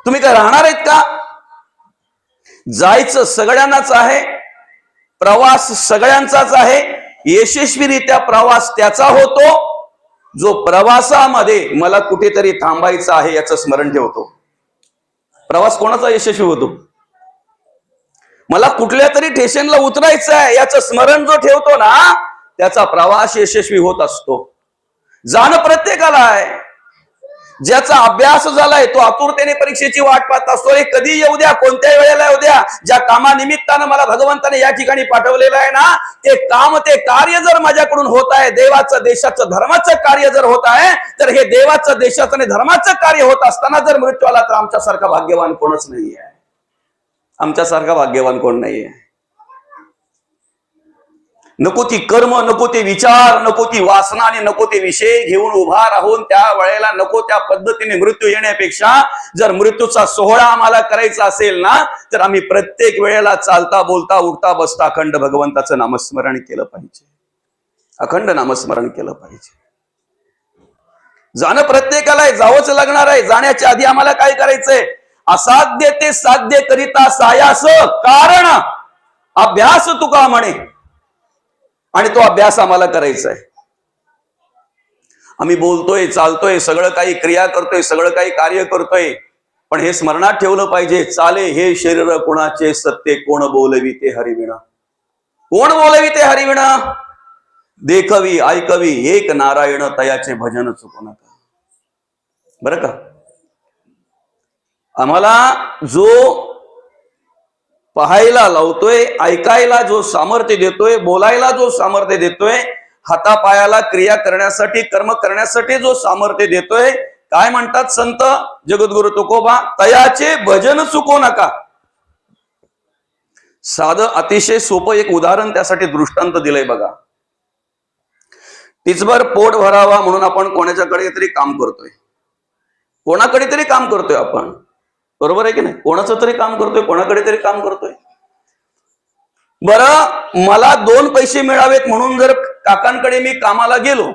तुम्ही काय राहणार आहेत का? जायचं सगळ्यांनाच आहे, प्रवास सगळ्यांचाच आहे, यशस्वीरित्या प्रवास त्याचा होतो जो प्रवासामध्ये मला कुठेतरी थांबायचं आहे याचं स्मरण ठेवतो. प्रवास कोणाचा यशस्वी होतो? मला कुठल्या तरी स्टेशनला उतरायचं आहे याचं स्मरण जो ठेवतो ना, त्याचा प्रवास यशस्वी होत असतो. जाणं प्रत्येकाला आहे. ज्याचा अभ्यास झालाय तो आतुरतेने परीक्षेची वाट पाहत असतो. हे कधी येऊ द्या, कोणत्याही वेळेला येऊ द्या, ज्या कामानिमित्तानं मला भगवंताने या ठिकाणी पाठवलेलं आहे ना, ते काम, ते कार्य जर माझ्याकडून होत आहे, देवाचं देशाचं धर्माचं कार्य जर होत आहे, तर हे देवाचं देशाचं आणि धर्माचं कार्य होत असताना जर मृत्यू आला तर आमच्यासारखा भाग्यवान कोणच नाही आहे. आमच्यासारखा भाग्यवान कोण नाहीये. नको ती कर्म, नको ते विचार, नको ती वासना आणि नको ते विषय घेऊन उभा राहून त्या वेळेला नको त्या पद्धतीने मृत्यू येण्यापेक्षा जर मृत्यूचा सोहळा आम्हाला करायचा असेल ना, तर आम्ही प्रत्येक वेळेला चालता बोलता उठता बसता अखंड भगवंताचं नामस्मरण केलं पाहिजे. अखंड नामस्मरण केलं पाहिजे. जाणं प्रत्येकाला जावंच लागणार आहे. जाण्याच्या आधी आम्हाला काय करायचंय? असाध्य ते साध्य करिता सायास कारण अभ्यास तुका म्हणे, आणि तो अभ्यास आम्हाला करायचा आहे. आम्ही बोलतोय, चालतोय, सगळं काही क्रिया करतोय, सगळं काही कार्य करतोय, पण हे स्मरणात ठेवलं पाहिजे, चाले हे शरीर कोणाचे, सत्य कोण बोलवी ते हरिविणा. कोण बोलवी ते हरिविणा? देखवी ऐकवी एक नारायण तयाचे भजन चुकू नका. बरं का? आम्हाला जो पाहायला लावतोय, ऐकायला जो सामर्थ्य देतोय, बोलायला जो सामर्थ्य देतोय, हातापायाला क्रिया करण्यासाठी, कर्म करण्यासाठी जो सामर्थ्य देतोय, काय म्हणतात संत जगद्गुरु तुकोबा? तयाचे भजन चुकू नका. साधं अतिशय सोपं एक उदाहरण त्यासाठी दृष्टांत दिलंय बघा. तिचभर पोट भरावा म्हणून आपण कोणाच्याकडे तरी काम करतोय, कोणाकडे तरी काम करतोय आपण, बरोबर आहे की नाही? कोणाचं तरी काम करतोय, कोणाकडे तरी काम करतोय. बरं, मला 2 पैसे मिळावेत म्हणून जर काकांकडे मी कामाला गेलो,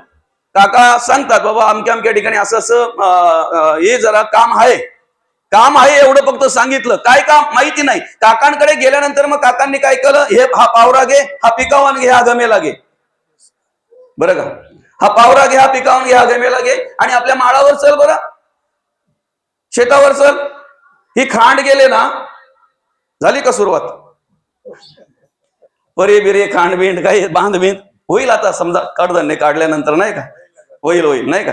काका सांगतात बाबा अमक्या अमक्या ठिकाणी असं असं हे जरा काम आहे एवढं फक्त सांगितलं. काय काम माहिती नाही. काकांकडे गेल्यानंतर मग काकांनी काय केलं? हे हा पावरा घे, हा पिकावून घे, हा गमेला घे. बरं का? हा पावरा घे, हा पिकावून घे, हा गमेला घे, आणि आपल्या माळावर चल, बरं शेतावर चल. ही खांड गेले ना, झाली का सुरुवात? परे बिरे खांड बिंड काही बांध बिंद होईल. आता समजा कडधान्य काढल्यानंतर नाही का होईल नाही का?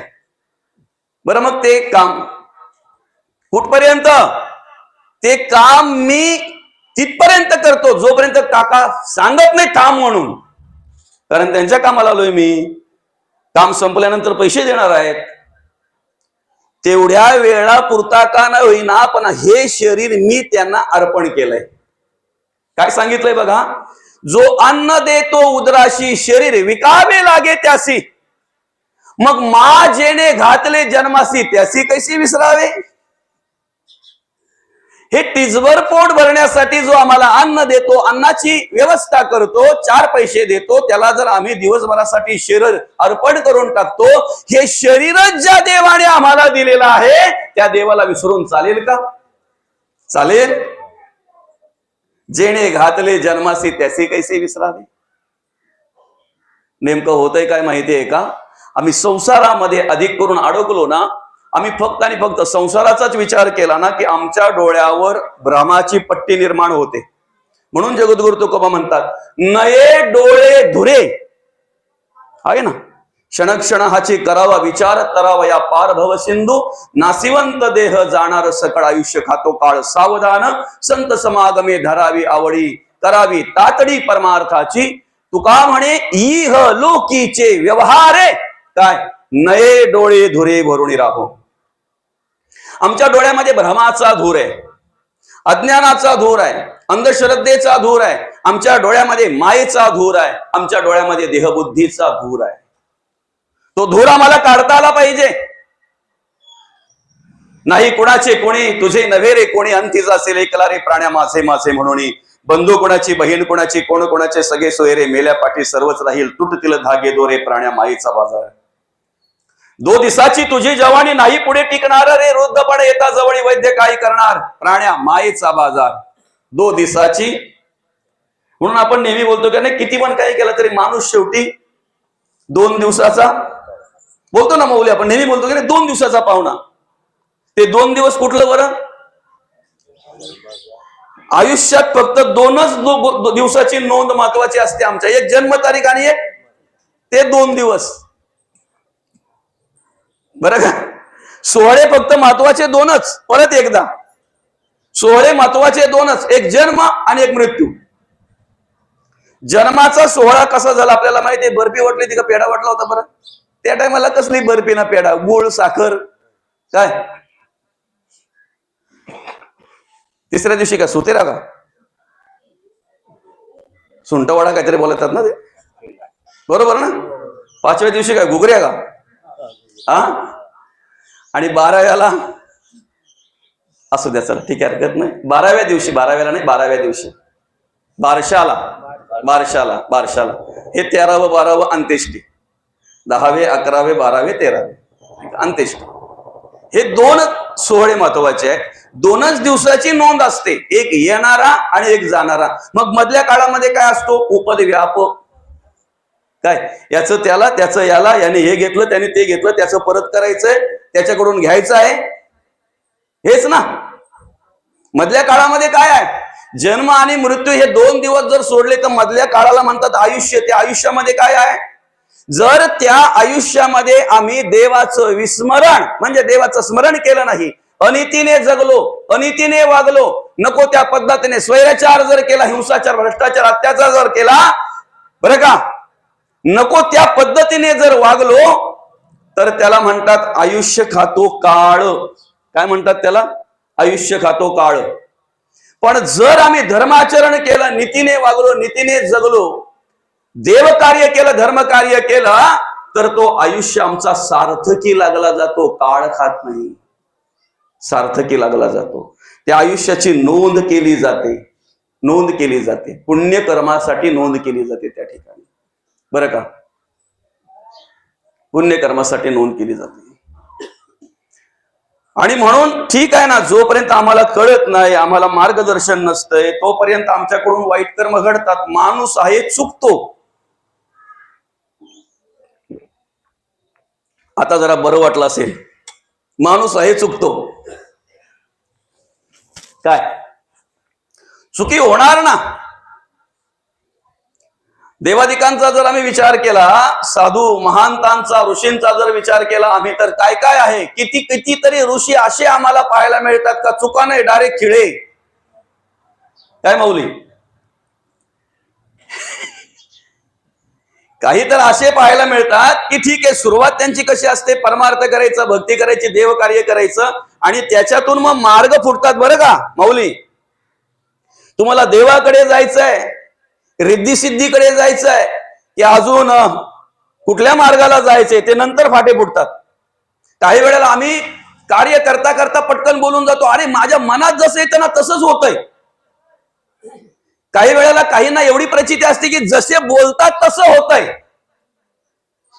बरं, मग ते काम कुठपर्यंत? ते काम मी तिथपर्यंत करतो जोपर्यंत काका सांगत नाही थांब म्हणून, कारण त्यांच्या कामाला आलोय मी. काम संपल्यानंतर पैसे देणार आहेत, तेवढ्या वेळा पुरता का न होईना, पण हे शरीर मी त्यांना अर्पण केलंय. काय सांगितलंय बघा? जो अन्न देतो उदराशी, शरीर विकावे लागे त्यासी, मग मा जेणे घातले जन्मासी, त्यासी कैसी विसरावे. हे टिचभर पोट भरण्यासाठी जो आम्हाला अन्न देतो, अन्नाची व्यवस्था करतो, 4 पैसे देतो, त्याला जर आम्ही दिवसभरासाठी शरीर अर्पण करून टाकतो, हे शरीरच ज्या देवाने आम्हाला दिलेलं आहे त्या देवाला विसरून चालेल का? चालेल? जेणे घातले जन्मासी त्यासी कैसे विसरावे. नेमकं होतंय काय माहितीये का? आम्ही संसारामध्ये अधिक करून अडकलो ना, आम्ही फक्त आणि फक्त संसाराचाच विचार केला ना, की आमच्या डोळ्यावर भ्रमाची पट्टी निर्माण होते. म्हणून जगद्गुरु तुकोबा म्हणतात, नये डोळे धुरे आहे ना, क्षणक्षण हाची करावा विचार, तरावा या पार भव सिंधू, नासिवंत देह जाणार सकळ आयुष्य खातो काळ सावधान, संत समागमे धरावी आवडी, करावी तातडी परमार्थाची, तुका म्हणे इह लोकीचे व्यवहारे, काय नये डोळे धुरे भरून राहो. आमच्या डोळ्यामध्ये भ्रमाचा धूर आहे, अज्ञानाचा धूर आहे, अंधश्रद्धेचा धूर आहे, आमच्या डोळ्यामध्ये मायेचा धूर आहे, आमच्या डोळ्यामध्ये देहबुद्धीचा धूर आहे. तो धूर आम्हाला काढता आला पाहिजे. नाही कुणाचे कोणी तुझे नव्हे रे कोणी, अंतीच असेल एकला रे प्राण्या माझे माझे म्हणून, बंधू कोणाची बहीण कोणाची कोण कोणाचे सगळे सोयरे, मेल्या पाठी सर्वच राहील, तुटतील धागे दोरे प्राण्या माईचा बाजार. दो दिवसाची तुझी जवानी नाही पुढे टिकणार रे, वृद्धपणे येता जवळी वैद्य काय करणार, प्राण्या मायेचा बाजार. 2 दिवसाची, म्हणून आपण नेहमी बोलतो की नाही, किती पण काही केलं तरी माणूस शेवटी 2 दिवसाचा बोलतो ना मौली, आपण नेहमी बोलतो की नाही 2 दिवसाचा पाहुणा. ते 2 दिवस कुठलं बरं? आयुष्यात फक्त 2च दिवसाची नोंद महत्वाची असते आमच्या, एक जन्मतारीख आणि एक ते 2 दिवस. बरं का? सोहळे फक्त महत्वाचे 2च. परत एकदा, सोहळे महत्वाचे 2च, एक जन्म आणि एक मृत्यू. जन्माचा सोहळा कसा झाला आपल्याला माहिती आहे. बर्फी वाटली ती का पेढा वाटला होता बरं? त्या टायमाला कसली बर्फी ना पेढा, गुळ साखर काय. तिसऱ्या दिवशी का सुतेरा का सुंटवाडा काहीतरी बोलतात ना ते, बरोबर ना. 5व्या दिवशी काय घुगऱ्या का, हा. आणि 12व्याला असू द्या, चला ठीक आहे, हरकत नाही. 12व्या दिवशी, 12व्याला नाही, 12व्या दिवशी बारशाला हे 13व 12व अंत्येष्टी, 10वे 11वे 12वे 13वे अंत्येष्टी. हे 2 सोहळे महत्वाचे आहेत. 2च दिवसाची नोंद असते, एक येणारा आणि एक जाणारा. मग मधल्या काळामध्ये काय असतो? उपद व्याप. काय याचं त्याला, त्याचं याला, याने हे घेतलं त्याने ते घेतलं, त्याचं परत करायचंय, त्याच्याकडून घ्यायचं आहे, हेच ना. मधल्या काळामध्ये काय आहे? जन्म आणि मृत्यू हे 2 दिवस जर सोडले तर मधल्या काळाला म्हणतात आयुष्य. त्या आयुष्यामध्ये काय आहे? जर त्या आयुष्यामध्ये आम्ही देवाचं विस्मरण म्हणजे देवाचं स्मरण केलं नाही, अनितीने जगलो, अनितीने वागलो, नको त्या पद्धतीने स्वैराचार जर केला, हिंसाचार, भ्रष्टाचार, अत्याचार जर केला, बरं का, नको त्या पद्धतीने जर वागलो, तर त्याला म्हणतात आयुष्य खातो काळ. काय म्हणतात त्याला? आयुष्य खातो काळ. पण जर आम्ही धर्माचरण केलं, नीतीने वागलो, नीतीने जगलो, देव कार्य केलं, धर्म कार्य केलं, तर तो आयुष्य आमचा सार्थकी लागला जातो. काळ खात नाही, सार्थकी लागला जातो. त्या आयुष्याची नोंद केली जाते, नोंद केली जाते, पुण्यकर्मासाठी नोंद केली जाते त्या ठिकाणी. बरं का? पुण्यकर्मासाठी नोंद केली जाते. आणि म्हणून ठीक आहे ना, जोपर्यंत आम्हाला कळत नाही, आम्हाला मार्गदर्शन नसतंय, तोपर्यंत आमच्याकडून वाईट कर्म घडतात. माणूस आहे, चुकतो. आता जरा बरं वाटलं असेल, माणूस आहे, चुकतो. काय चुकी होणार ना. देवादिकांचा जर आम्ही विचार केला, साधू महांतांचा, ऋषींचा जर विचार केला आम्ही, तर काय काय आहे, कितीतरी ऋषी असे आम्हाला पाहायला मिळतात का चुका नाही, डायरेक्ट खिळे. काय माऊली? काही तर असे पाहायला मिळतात की ठीक आहे, सुरुवात त्यांची कशी असते, परमार्थ करायचं, भक्ती करायची, देव कार्य करायचं, आणि त्याच्यातून मग मार्ग फुटतात. बरं का माऊली? तुम्हाला देवाकडे जायचंय, रिद्धी सिद्धीकडे जायचंय, की अजून कुठल्या मार्गाला जायचंय, ते नंतर फाटे फुटतात. काही वेळेला आम्ही कार्य करता करता पटकन बोलून जातो, अरे माझ्या मनात जसं येतं ना तसंच होतंय. काही वेळेला काहींना एवढी प्रचिती असते की जसे बोलतात तसं होतंय.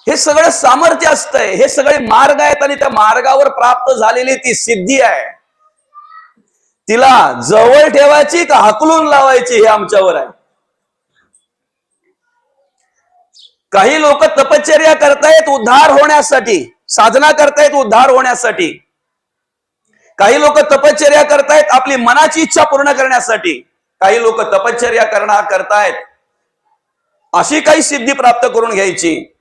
हे सगळं सामर्थ्य असतंय, हे सगळे मार्ग आहेत, आणि त्या मार्गावर प्राप्त झालेली ती सिद्धी आहे. तिला जवळ ठेवायची का हाकलून लावायची हे आमच्यावर आहे. काही लोक तपश्चर्या करतायत उद्धार होण्यासाठी, साधना करतायत उद्धार होण्यासाठी. काही लोक तपश्चर्या करतायत आपली मनाची इच्छा पूर्ण करण्यासाठी. काही लोक तपश्चर्या करतायत अशी काही सिद्धी प्राप्त करून घ्यायची,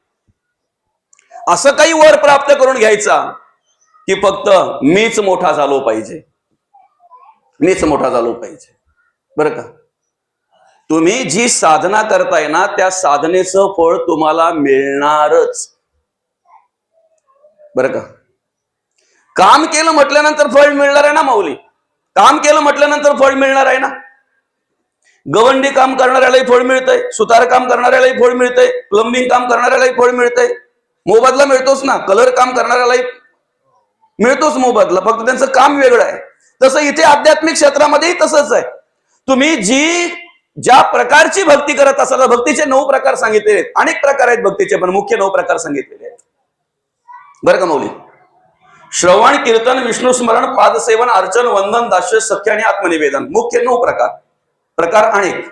असं काही वर प्राप्त करून घ्यायचा की फक्त मीच मोठा झालो पाहिजे, मीच मोठा झालो पाहिजे. बरं का? तुम्ही जी साधना करताय ना, त्या साधनेचं फळ तुम्हाला मिळणारच. बरं का? काम केलं म्हटल्यानंतर फळ मिळणार आहे ना माऊली? काम केलं म्हटल्यानंतर फळ मिळणार आहे ना. गवंडी काम करणाऱ्यालाही फळ मिळतंय, सुतार काम करणाऱ्यालाही फळ मिळतंय, प्लंबिंग काम करणाऱ्यालाही फळ मिळतंय, मोबदला मिळतोच ना. कलर काम करणाऱ्यालाही मिळतोच मोबदला, फक्त त्यांचं काम वेगळं आहे. तसं इथे आध्यात्मिक क्षेत्रामध्येही तसंच आहे. तुम्ही ज्या प्रकारची भक्ती करत असाल, भक्तीचे 9 प्रकार सांगितलेले आहेत. अनेक प्रकार आहेत भक्तीचे, पण मुख्य 9 प्रकार सांगितलेले आहेत. बरं का माऊली? श्रवण, कीर्तन, विष्णू स्मरण, पादसेवन, अर्चन, वंदन, दास्य, सख्य आणि आत्मनिवेदन, मुख्य 9 प्रकार अनेक.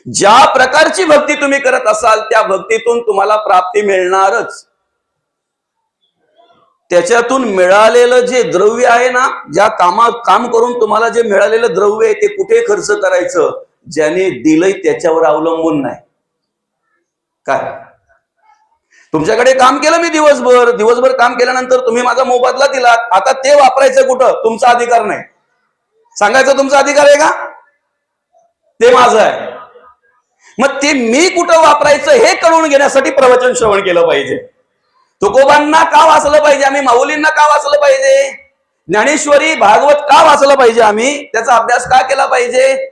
ज्या प्रकारची भक्ती तुम्ही करत असाल त्या भक्तीतून तुम्हाला प्राप्ती मिळणारच. त्याच्यातून मिळालेलं जे द्रव्य आहे ना, ज्या काम करून तुम्हाला जे मिळालेलं द्रव्य आहे ते कुठे खर्च करायचं, ज्याने दिलंय त्याच्यावर अवलंबून नाही. काय तुमच्याकडे काम केलं मी दिवसभर काम केल्यानंतर तुम्ही माझा मोबदला दिलात, आता ते वापरायचं कुठं, तुमचा अधिकार नाही. सांगायचं तुमचा अधिकार आहे का? ते माझं आहे. मग ते मी कुठं वापरायचं हे कळून घेण्यासाठी प्रवचन श्रवण केलं पाहिजे. तुकोबांना का वाचलं पाहिजे आम्ही? माऊलींना का वाचलं पाहिजे? ज्ञानेश्वरी, भागवत का वाचलं पाहिजे आम्ही? त्याचा अभ्यास का केला पाहिजे?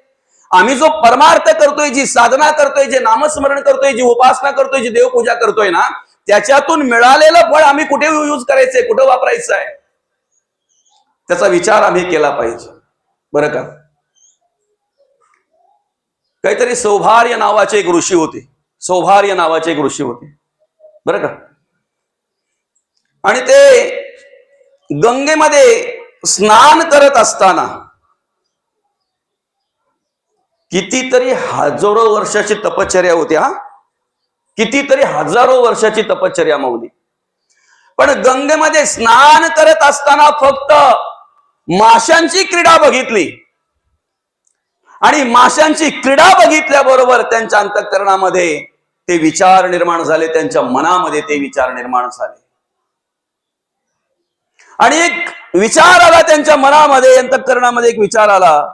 आम्ही जो परमार्थ करतोय, जी साधना करतोय, जे नामस्मरण करतोय, जी उपासना करतोय, जी देवपूजा करतोय ना, त्याच्यातून मिळालेलं फळ आम्ही कुठे यूज करायचंय, कुठं वापरायचं आहे, त्याचा विचार आम्ही केला पाहिजे. बरं का? काहीतरी सौभार्य नावाचे एक ऋषी होते. बरं का? आणि ते गंगेमध्ये स्नान करत असताना कितीतरी हजारो वर्षाची तपश्चर्या होती. कितीतरी हजारो वर्षाची तपश्चर्या माऊली. पण गंगेमध्ये स्नान करत असताना फक्त माशांची क्रीडा बघितली आणि माशांची क्रीडा बघितल्याबरोबर त्यांच्या अंतःकरणामध्ये ते विचार निर्माण झाले, त्यांच्या मनामध्ये ते विचार निर्माण झाले. आणि एक विचार आला त्यांच्या मनामध्ये, अंतःकरणामध्ये एक विचार आला,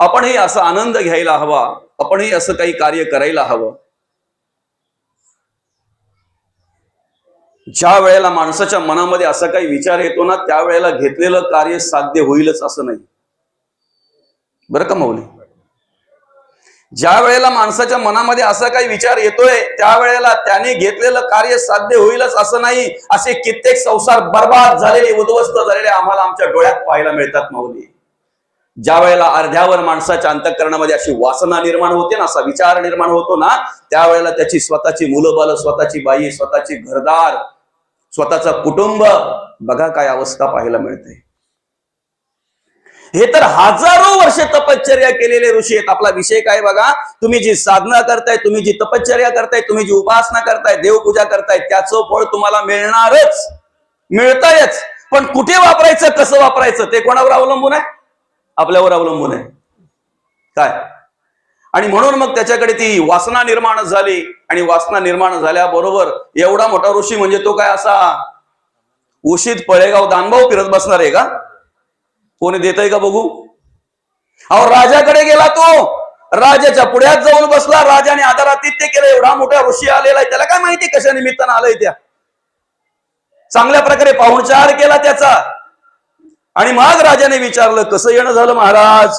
आपणही असा आनंद घ्यायला हवा, आपणही असं काही कार्य करायला हवं. ज्या वेळेला माणसाच्या मनामध्ये असा काही विचार येतो ना, त्यावेळेला घेतलेलं कार्य साध्य होईलच असं नाही. बरं का माऊली? ज्या वेळेला माणसाच्या मनामध्ये असा काही विचार येतोय त्यावेळेला त्याने घेतलेलं कार्य साध्य होईलच असं नाही. असे कित्येक संसार बर्बाद झालेले, उद्ध्वस्त झालेले आम्हाला आमच्या डोळ्यात पाहायला मिळतात माऊली. ज्या वेळेला अर्ध्यावर माणसाच्या अंतःकरणामध्ये अशी वासना निर्माण होते ना, असा विचार निर्माण होतो ना, त्यावेळेला त्याची स्वतःची मुलं बाळ, स्वतःची बाई, स्वतःची घरदार, स्वतःचा कुटुंब, बघा काय अवस्था पाहायला मिळते. हे तर हजारो वर्ष तपश्चर्या केलेले ऋषी आहेत. आपला विषय काय बघा, तुम्ही जी साधना करताय, तुम्ही जी तपश्चर्या करताय, तुम्ही जी उपासना करताय, देवपूजा करताय, त्याचं फळ तुम्हाला मिळणारच, मिळतायच. पण कुठे वापरायचं, कसं वापरायचं, ते कोणावर अवलंबून आहे? आपल्यावर अवलंबून आहे. काय? आणि म्हणून मग त्याच्याकडे ती वासना निर्माण झाली. आणि वासना निर्माण झाल्याबरोबर एवढा मोठा ऋषी म्हणजे तो काय असा उशीत पळेगाव दानभाऊ फिरत बसणार आहे का? कोणी देतय का बघू? अहो, राजाकडे गेला तो, राजाच्या पुढ्यात जाऊन बसला, राजाने आदरातिथ्य केलं. एवढा मोठा ऋषी आलेला आहे, त्याला काय माहिती कशा निमित्तानं आलंय. त्या चांगल्या प्रकारे पाहुणचार केला त्याचा. आणि मग राजाने विचारलं, कसं येणं झालं महाराज?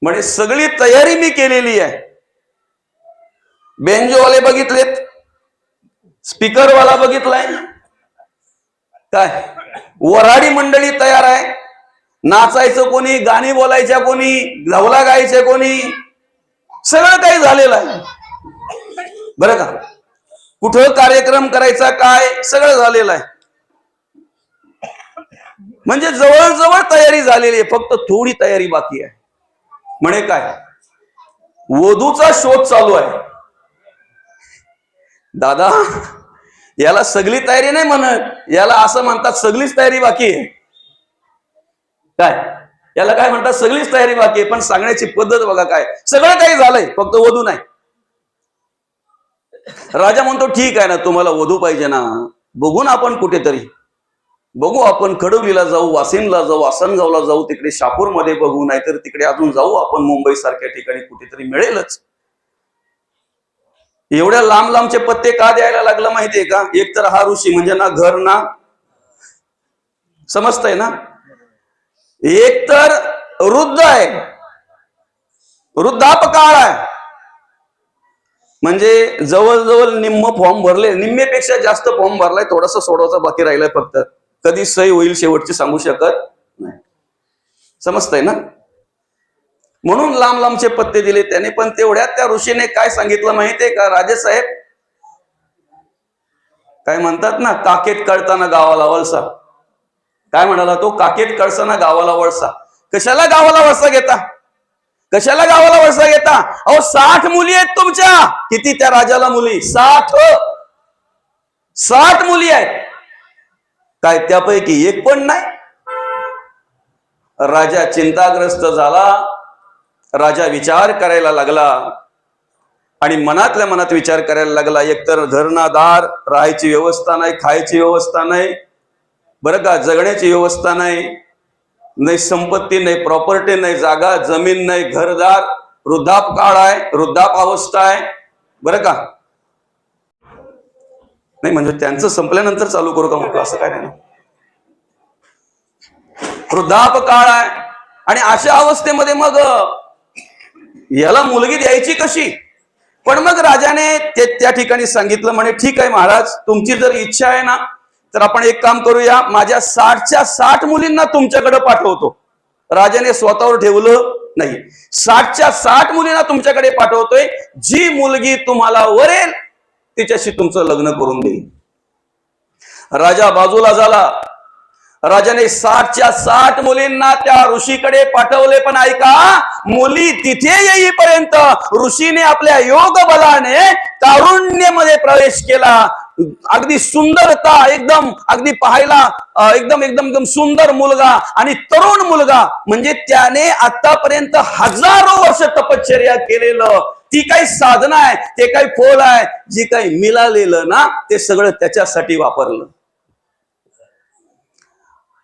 म्हणे सगळी तयारी मी केलेली आहे. बेंजोवाले बघितलेत, स्पीकरवाला बघितलाय, काय वराडी मंडळी तयार आहे. नाचायचं कोणी, गाणी बोलायच्या कोणी, धवला गायचे कोणी, सगळं काही झालेलं आहे. बरं का? कुठं कार्यक्रम करायचा काय, सगळं झालेलं आहे. म्हणजे जवळजवळ तयारी झालेली आहे, फक्त थोडी तयारी बाकी आहे. म्हणे काय, वधूचा शोध चालू आहे. दादा, याला सगळी तयारी नाही म्हणत, याला असं म्हणतात सगळीच तयारी बाकी आहे. काय याला काय म्हणतात? सगळीच तयारी बाकी आहे. पण सांगण्याची पद्धत बघा काय, सगळं काही झालंय, फक्त वधू नाही. राजा म्हणतो, ठीक आहे ना, तुम्हाला वधू पाहिजे ना, बघू ना आपण कुठेतरी, बघू आपण कडवलीला जाऊ, वासिमला जाऊ, आसनगावला जाऊ, तिकडे शापूरमध्ये बघू, नाहीतर तिकडे अजून जाऊ आपण, मुंबई सारख्या ठिकाणी कुठेतरी मिळेलच. एवढ्या लांब लांबचे पत्ते का द्यायला लागलं माहितीये का? एक तर हा ऋषी म्हणजे ना घर ना, समजतंय ना, एक तर वृद्ध आहे, वृद्धापकाळ आहे. म्हणजे जवळजवळ निम्म फॉर्म भरले, निम्मेपेक्षा जास्त फॉर्म भरलाय, थोडासा सोडवायचा बाकी राहिलाय फक्त. कधी सही होईल शेवटची सांगू शकत नाही. समजतंय ना? म्हणून लांब लांबचे पत्ते दिले त्याने. पण तेवढ्यात त्या ऋषीने काय सांगितलं माहितीये का राजेसाहेब? काय म्हणतात ना, काकेत कळताना गावाला वळसा. काय म्हणाला तो? काकेत कळताना गावाला वळसा. कशाला गावाला वळसा घेता? कशाला गावाला वळसा घेता? अहो 60 मुली आहेत तुमच्या. किती त्या राजाला मुली? 60 मुली आहेत. काय त्यापैकी एक पण नाही? राजा चिंताग्रस्त झाला. राजा विचार करायला लागला आणि मनातल्या मनात विचार करायला लागला. एकतर धरणादार, राहायची व्यवस्था नाही, खायची व्यवस्था नाही, बरं का, जगण्याची व्यवस्था नाही, नाही संपत्ती, नाही प्रॉपर्टी, नाही जागा जमीन, नाही घरदार, वृद्धाप काळ आहे, वृद्धाप अवस्था आहे, बरं का. नाही म्हणजे त्यांचं संपल्यानंतर चालू करू का म्हटलं? असं काय नाही, वृद्धाप काळ आहे. आणि अशा अवस्थेमध्ये मग याला मुलगी द्यायची कशी? पण मग राजाने त्या ठिकाणी सांगितलं, म्हणे ठीक आहे महाराज, तुमची जर इच्छा आहे ना तर आपण एक काम करूया, माझ्या 60च्या 60 मुलींना तुमच्याकडे पाठवतो. राजाने स्वतःवर ठेवलं नाही. 60च्या 60 मुलींना तुमच्याकडे पाठवतोय. जी मुलगी तुम्हाला वरेल तिच्याशी तुमचं लग्न करून देईल. राजा बाजूला झाला. राजाने 60च्या 60 मुलींना त्या ऋषीकडे पाठवले. पण ऐका, मुली तिथे येईपर्यंत ऋषीने आपल्या योग बलाने तारुण्यमध्ये प्रवेश केला. अगदी सुंदरता, एकदम अगदी पाहायला एकदम एकदम एकदम सुंदर मुलगा आणि तरुण मुलगा. म्हणजे त्याने आतापर्यंत हजारो वर्ष तपश्चर्या केलेलं, ती काही साधना आहे, ते काही फळ आहे, जी काही मिळालेलं ना ते सगळं त्याच्यासाठी वापरलं.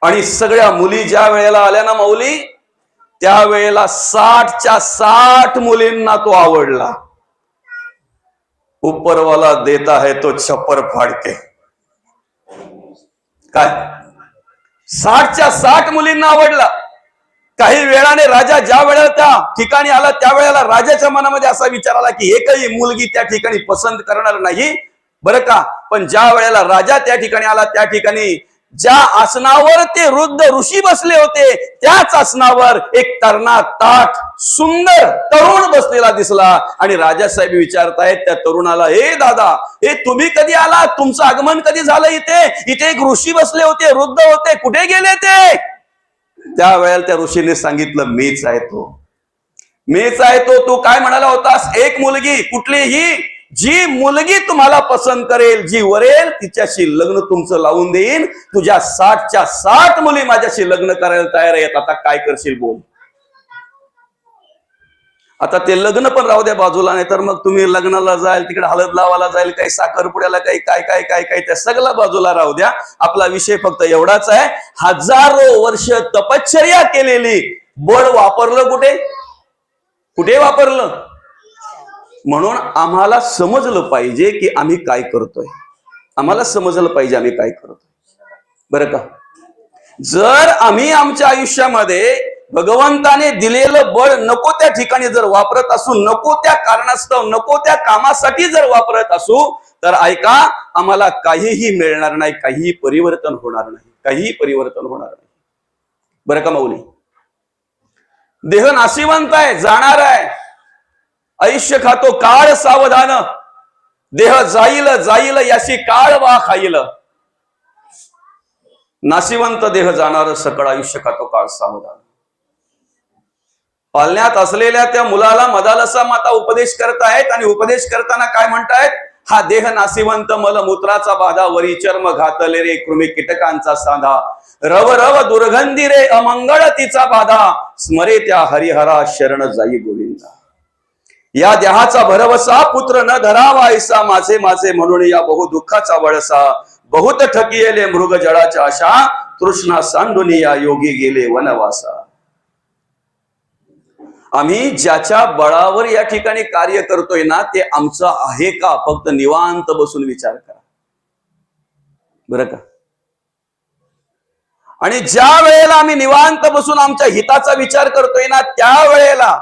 आणि सगळ्या मुली ज्या वेळेला आल्या ना माऊली, त्यावेळेला 60च्या 60 मुलींना तो आवडला. ऊपरवाला देता है तो छप्पर फाडके. काय 60च्या 60 मुलींना आवडला. काही वेळाने राजा ज्या वेळेला त्या ठिकाणी आला त्यावेळेला राजाच्या मनामध्ये असा विचार आला की एकही मुलगी त्या ठिकाणी पसंत करणार नाही, बरं का. पण ज्या वेळेला राजा त्या ठिकाणी आला त्या ठिकाणी ज्या आसनावर ते वृद्ध ऋषी बसले होते त्याच आसनावर एक तरणा ताठ सुंदर तरुण बसलेला दिसला. आणि राजासाहेब विचारतायत त्या तरुणाला, हे दादा, हे तुम्ही कधी आला? तुमचं आगमन कधी झालं इथे? इथे एक ऋषी बसले होते, वृद्ध होते, कुठे गेले ते? त्यावेळेला त्या ऋषीने सांगितलं, मीच आहे तो, मीच आहे तो. तू काय म्हणाला होतास? एक मुलगी, कुठलीही जी मुलगी तुम्हाला पसंत करेल, जी वरेल, तिच्याशी लग्न तुमचं लावून देईन. तुझ्या 60च्या 60 मुली माझ्याशी लग्न करायला तयार आहेत. आता काय करशील बोल. आता ते लग्न पण राहू द्या बाजूला, नाही तर मग तुम्ही लग्नाला जाईल, तिकडे हळद लावायला जाईल, काही साखरपुड्याला, काही काय काय काय काय त्या सगळं बाजूला राहू द्या. आपला विषय फक्त एवढाच आहे, हजारो वर्ष तपश्चर्या केलेली बळ वापरलं कुठे? कुठे वापरलं? म्हणून आम्हाला समजलं पाहिजे की आम्ही काय करतोय. आम्हाला समजलं पाहिजे आम्ही काय करतोय, बरं का. जर आम्ही आमच्या आयुष्यामध्ये भगवंताने दिलेलं बळ नको त्या ठिकाणी जर वापरत असू, नको त्या कारणास्तव, नको त्या कामासाठी जर वापरत असू, तर ऐका, आम्हाला काहीही मिळणार नाही, काहीही परिवर्तन होणार नाही, काहीही परिवर्तन होणार नाही, बरं का माऊली. देह नाशिवंत आहे, जाणार आहे. आयुष्य खातो काळ सावधान, देह जाईल जाईल याशी काळ वा खाईल. नाशिवंत देह जाणार, सकळ आयुष्य खातो काळ सावधान. पालण्यात असलेल्या त्या मुलाला मदालसा माता उपदेश करतायत आणि उपदेश करताना काय म्हणतायत? हा देह नाशिवंत, मलमूत्राचा बाधा, वरी चर्म घातले रे, कृमी कीटकांचा साधा, रव रव दुर्गंधी रे, अमंगळ तिचा बाधा, स्मरे त्या हरिहरा शरण जाई गोविंदा. या देहाचा भरवसा पुत्र न धरावा ऐसा, माझे माझे म्हणून या बहु दुःखाचा वळसा, बहुत ठकियेले मृग जळाच्या आशा, तृष्णा सांडून या योगी गेले वनवासा. आम्ही ज्याच्या बळावर या ठिकाणी कार्य करतोय ना ते आमचं आहे का? फक्त निवांत बसून विचार करा, बरं का. आणि ज्या वेळेला आम्ही निवांत बसून आमच्या हिताचा विचार करतोय ना त्यावेळेला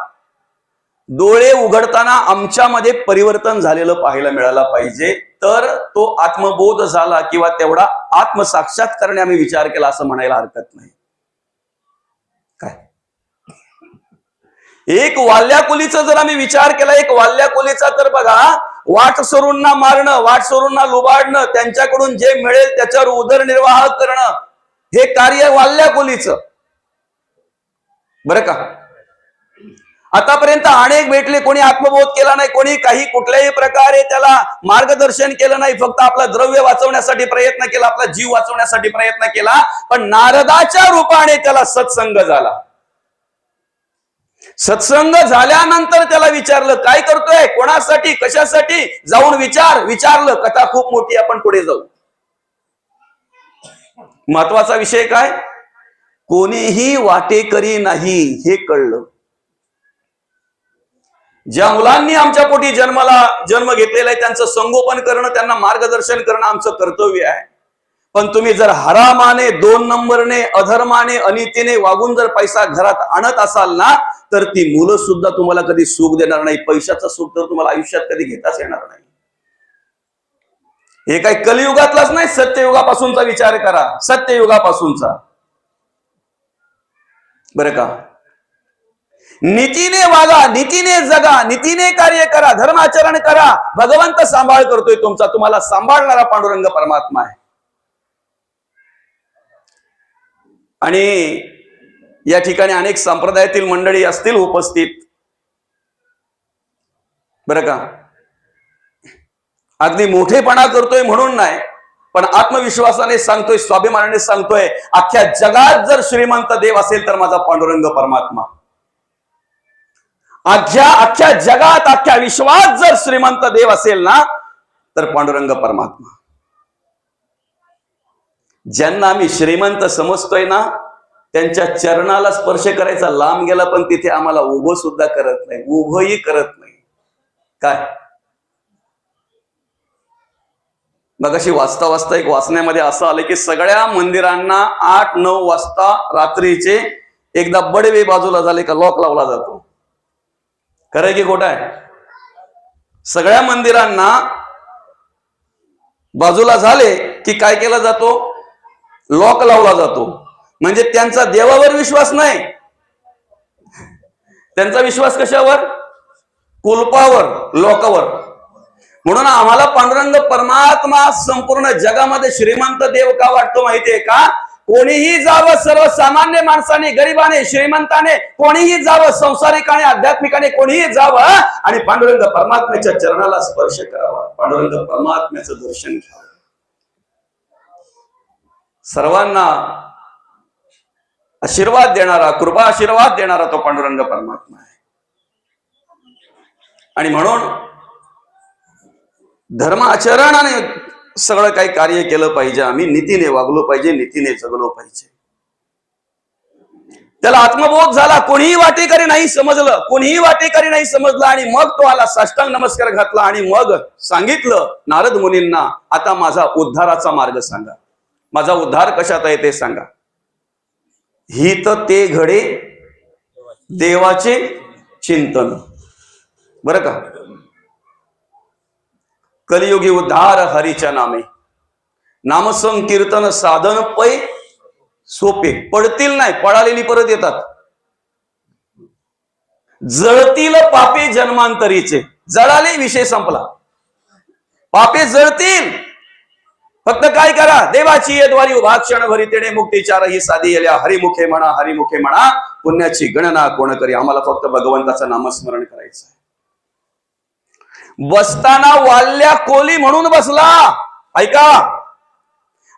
डोळे उघडताना आमच्यामध्ये परिवर्तन झालेलं पाहायला मिळायला पाहिजे. तर तो आत्मबोध झाला किंवा तेवढा आत्मसाक्षात्कारने आम्ही विचार केला असं म्हणायला हरकत नाही. काय एक वाल्याकुलीचा जर आम्ही विचार केला, एक वाल्याकुलीचा, तर बघा, वाट सोरूंना मारणं, वाट सोरूंना लुबाडणं, त्यांच्याकडून जे मिळेल त्याच्यावर उदरनिर्वाह करणं, हे कार्य वाल्याकुलीचं, बरं का. आतापर्यंत अनेक भेटले, कोणी आत्मबोध केला नाही, कोणी काही कुठल्याही प्रकारे त्याला मार्गदर्शन केलं नाही, फक्त आपला द्रव्य वाचवण्यासाठी प्रयत्न केला, आपला जीव वाचवण्यासाठी प्रयत्न केला. पण नारदाच्या रूपाने त्याला सत्संग झाला. सत्संग झाल्यानंतर त्याला विचारलं, काय करतोय, कोणासाठी, कशासाठी, जाऊन विचारलं. कथा खूप मोठी, आपण पुढे जाऊ. महत्वाचा विषय काय, कोणीही वाटेकरी नाही हे कळलं. ज्या मुलांनी आमच्या पोटी जन्म घेतलेला आहे त्यांचं संगोपन करणं, त्यांना मार्गदर्शन करणं आमचं कर्तव्य आहे. पण तुम्ही जर हरामाने, 2 नंबरने, अधर्माने, अनितीने वागून जर पैसा घरात आणत असाल ना, तर ती मुलं सुद्धा तुम्हाला कधी सुख देणार नाही. पैशाचं सुख तर तुम्हाला आयुष्यात कधी घेताच येणार नाही. हे काही कलियुगातलाच नाही, सत्ययुगापासूनचा विचार करा, सत्ययुगापासूनचा, बरं का. नीतीने वागा, नीतीने जगा, नीतीने कार्य करा, धर्माचरण करा. भगवंत सांभाळ करतोय तुमचा, तुम्हाला सांभाळणारा पांडुरंग परमात्मा आहे. आणि या ठिकाणी अनेक संप्रदायातील मंडळी असतील उपस्थित, बरं का. अगदी मोठेपणा करतोय म्हणून नाही, पण आत्मविश्वासाने सांगतोय, स्वाभिमानाने सांगतोय, अख्ख्या जगात जर श्रीमंत देव असेल तर माझा पांडुरंग परमात्मा. अख्ख्या जगात, अख्ख्या विश्वात जर श्रीमंत देव असेल ना, तर पांडुरंग परमात्मा. ज्यांना आम्ही श्रीमंत समजतोय ना, त्यांच्या चरणाला स्पर्श करायचा लांब गेला, पण तिथे आम्हाला उभं सुद्धा करत नाही, उभंही करत नाही. काय मग अशी वाचता एक वाचण्यामध्ये असं आलं की सगळ्या मंदिरांना 8-9 वाजता रात्रीचे एकदा बडवे बाजूला झाले का लॉक लावला जातो. खरं की खोटं आहे? सगळ्या मंदिरांना बाजूला झाले की काय केला जातो, लॉक लावला जातो. म्हणजे त्यांचा देवावर विश्वास नाही, त्यांचा विश्वास कशावर, कुलपावर, लॉकवर. म्हणून आम्हाला पांडुरंग परमात्मा संपूर्ण जगामध्ये श्रीमंत देव का वाटतो माहितीये का? कोणीही जावं, सर्वसामान्य माणसाने, गरीबाने, श्रीमंताने, कोणीही जावं, संसारिकाने, आध्यात्मिकाने, कोणीही जावं आणि पांडुरंग परमात्म्याच्या चरणाला स्पर्श करावा, पांडुरंग परमात्म्याचं दर्शन घ्यावं. सर्वांना आशीर्वाद देणारा, कृपा आशीर्वाद देणारा तो पांडुरंग परमात्मा आहे. आणि म्हणून धर्म आचरणाने सगळं काही कार्य केलं पाहिजे. आम्ही नीतीने वागलो पाहिजे, नीतीने जगलो पाहिजे. त्याला आत्मबोध झाला, कोणीही वाटेकरी नाही समजलं, कोणीही वाटेकरी नाही समजलं. आणि मग तो आला, साष्टांग नमस्कार घातला आणि मग सांगितलं नारद मुनींना, आता माझा उद्धाराचा मार्ग सांगा, माझा उद्धार कशात आहे ते सांगा. हित ते घडे देवाचे चिंतन. बरं का, कलियुगी उद्धार हरीच्या नामे, नामसंकीर्तन साधन पै सोपे. पडतील नाही, पळालेली परत येतात. जळतील पापे जन्मांतरीचे, जळाले विषय संपला. पापे जळतील, फक्त काय करा, देवाची येद्वारी उभा क्षण भरी तेणे मुक्ती चारही साधी येल्या. हरिमुखे म्हणा, हरिमुखे म्हणा, पुण्याची गणना कोण करी. आम्हाला फक्त भगवंताचं नामस्मरण करायचं आहे. बसताना वाल्या कोली म्हणून बसला. ऐका,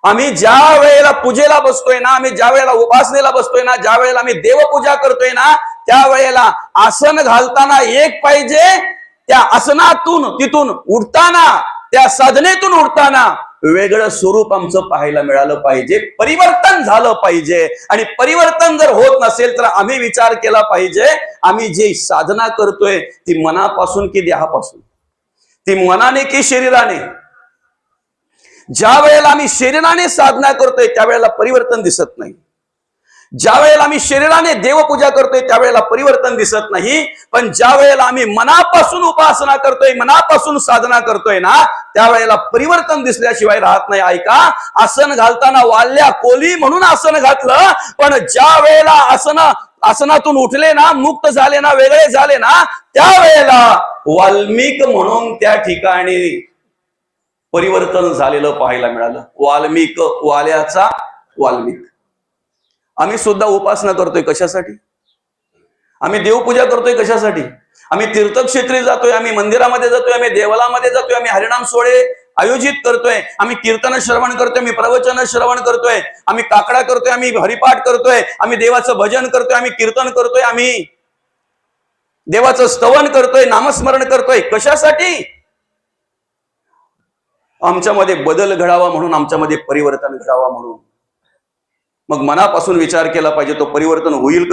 आम्ही ज्या वेळेला पूजेला बसतोय ना, आम्ही ज्या वेळेला उपासनेला बसतोय ना, ज्या वेळेला आम्ही देवपूजा करतोय ना, त्या वेळेला आसन घालताना एक पाहिजे, त्या आसनातून तिथून उठताना, त्या साधनेतून उठताना वेगळं स्वरूप आमचं पाहायला मिळालं पाहिजे, परिवर्तन झालं पाहिजे. आणि परिवर्तन जर होत नसेल तर आम्ही विचार केला पाहिजे, आम्ही जी साधना करतोय ती मनापासून की देहापासून, ती मनाने की शरीराने. ज्या वेळेला आम्ही शरीराने साधना करतोय त्यावेळेला परिवर्तन दिसत नाही. ज्या वेळेला आम्ही शरीराने देवपूजा करतोय त्यावेळेला परिवर्तन दिसत नाही. पण ज्या वेळेला आम्ही मनापासून उपासना करतोय, मनापासून साधना करतोय ना, त्यावेळेला परिवर्तन दिसल्याशिवाय राहत नाही. ऐका, आसन घालताना वाल्या कोली म्हणून आसन घातलं, पण ज्या वेळेला आसन आसनातून उठले ना, मुक्त झाले ना, वेगळे झाले ना, त्यावेळेला वाल्मिक म्हणून त्या ठिकाणी परिवर्तन झालेलं पाहायला मिळालं. वाल्मिक, वाल्याचा वाल्मिक. आम्ही सुद्धा उपासना करतोय कशासाठी? आम्ही देवपूजा करतोय कशासाठी? आम्ही तीर्थक्षेत्री जातोय, आम्ही मंदिरामध्ये जातोय, आम्ही देवलामध्ये जातोय, आम्ही हरिनाम सोहळे आयोजित करतोय, आम्ही कीर्तन श्रवण करतोय, आम्ही प्रवचन श्रवण करतोय, आम्ही काकडा करतोय, आम्ही हरिपाठ करतोय, आम्ही देवाचं भजन करतोय, आम्ही कीर्तन करतोय, आम्ही देवाचं स्तवन करतोय, नामस्मरण करतोय. कशासाठी? आमच्यामध्ये बदल घडावा म्हणून, आमच्यामध्ये परिवर्तन घडावा म्हणून. मग मनापासून विचार केला पाहिजे, तो परिवर्तन होईल.